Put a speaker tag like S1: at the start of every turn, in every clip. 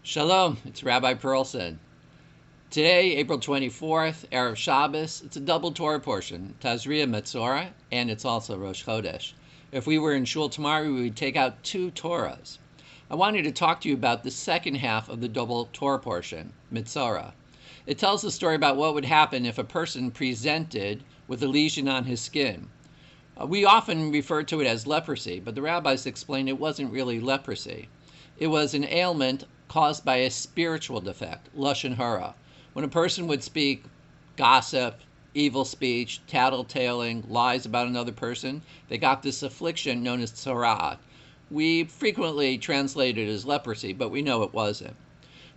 S1: Shalom, it's Rabbi Pearlson. Today, April 24th, Erev Shabbos, it's a double Torah portion, Tazria Metzora, and it's also Rosh Chodesh. If we were in Shul tomorrow, we would take out two Torahs. I wanted to talk to you about the second half of the double Torah portion, Metzora. It tells the story about what would happen if a person presented with a lesion on his skin. We often refer to it as leprosy, but the rabbis explained it wasn't really leprosy. It was an ailment caused by a spiritual defect, lashon hara. When a person would speak gossip, evil speech, tattletaling, lies about another person, they got this affliction known as tzara'at. We frequently translate it as leprosy, but we know it wasn't.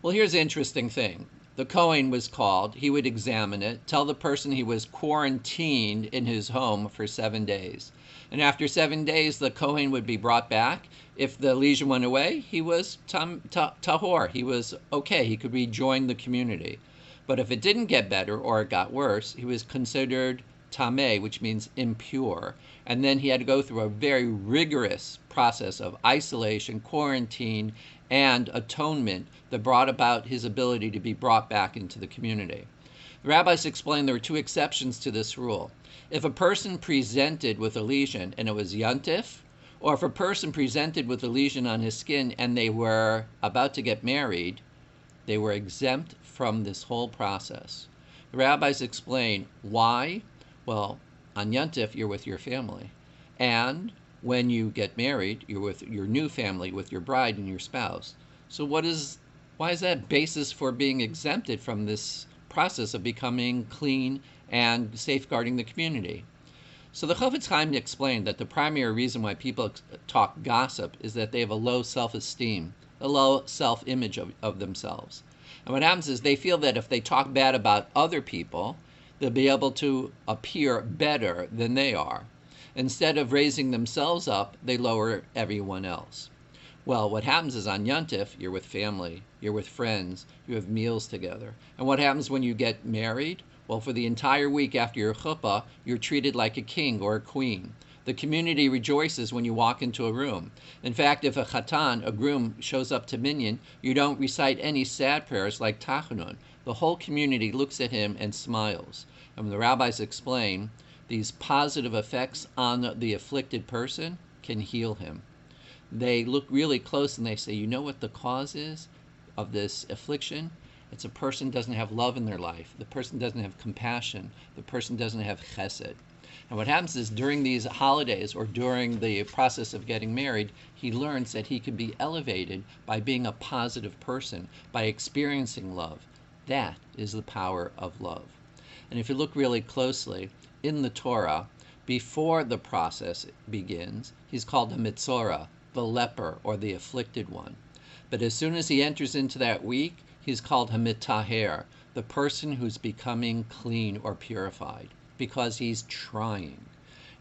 S1: Well, here's the interesting thing. The Kohen was called. He would examine it, tell the person he was quarantined in his home for 7 days. And after 7 days, the Kohen would be brought back. If the lesion went away, he was tahor. He was okay. He could rejoin the community. But if it didn't get better or it got worse, he was considered tameh, which means impure. And then he had to go through a very rigorous process of isolation, quarantine, and atonement that brought about his ability to be brought back into the community. The rabbis explained there were two exceptions to this rule. If a person presented with a lesion and it was yontif, or if a person presented with a lesion on his skin and they were about to get married, they were exempt from this whole process. The rabbis explain why. Well, on yontif, you're with your family. And when you get married, you're with your new family, with your bride and your spouse. So why is that basis for being exempted from this process of becoming clean and safeguarding the community? So the Chofetz Chaim explained that the primary reason why people talk gossip is that they have a low self-esteem, a low self-image of themselves. And what happens is they feel that if they talk bad about other people, they'll be able to appear better than they are. Instead of raising themselves up, they lower everyone else. Well, what happens is on Yontif, you're with family, you're with friends, you have meals together. And what happens when you get married? Well, for the entire week after your chuppah, you're treated like a king or a queen. The community rejoices when you walk into a room. In fact, if a chatan, a groom, shows up to minyan, you don't recite any sad prayers like tachanun. The whole community looks at him and smiles. And when the rabbis explain, these positive effects on the afflicted person can heal him. They look really close and they say, you know what the cause is of this affliction? It's a person doesn't have love in their life. The person doesn't have compassion. The person doesn't have chesed. And what happens is during these holidays or during the process of getting married, he learns that he can be elevated by being a positive person, by experiencing love. That is the power of love. And if you look really closely, in the Torah, before the process begins, he's called the Metzora, the leper or the afflicted one. But as soon as he enters into that week, he's called Hamitaher, the person who's becoming clean or purified, because he's trying.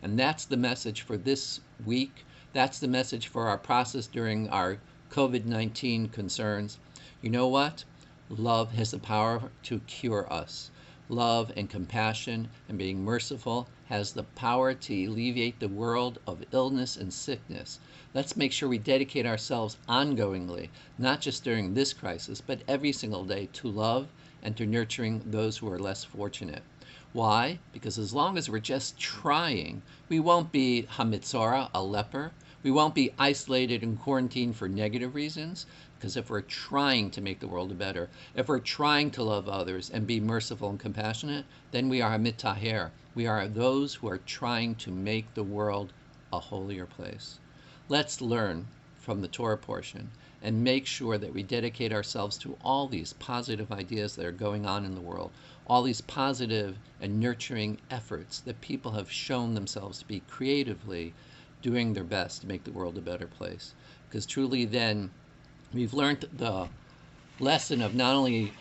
S1: And that's the message for this week. That's the message for our process during our COVID-19 concerns. You know what? Love has the power to cure us. Love and compassion and being merciful has the power to alleviate the world of illness and sickness. Let's make sure we dedicate ourselves ongoingly, not just during this crisis, but every single day, to love and to nurturing those who are less fortunate. Why? Because as long as we're just trying, we won't be hamitzora, a leper. We won't be isolated and quarantined for negative reasons. Because if we're trying to make the world better, if we're trying to love others and be merciful and compassionate, then we are hamitaher. We are those who are trying to make the world a holier place. Let's learn from the Torah portion and make sure that we dedicate ourselves to all these positive ideas that are going on in the world, all these positive and nurturing efforts that people have shown themselves to be creatively doing their best to make the world a better place. Because truly then, we've learned the lesson of not only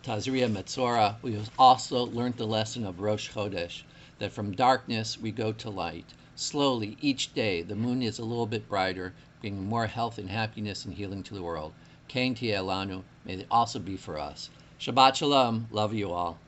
S1: Tazria Metzora, we've also learned the lesson of Rosh Chodesh, that from darkness we go to light. Slowly, each day, the moon is a little bit brighter, bringing more health and happiness and healing to the world. Kain Tieh Lanu, may it also be for us. Shabbat Shalom, love you all.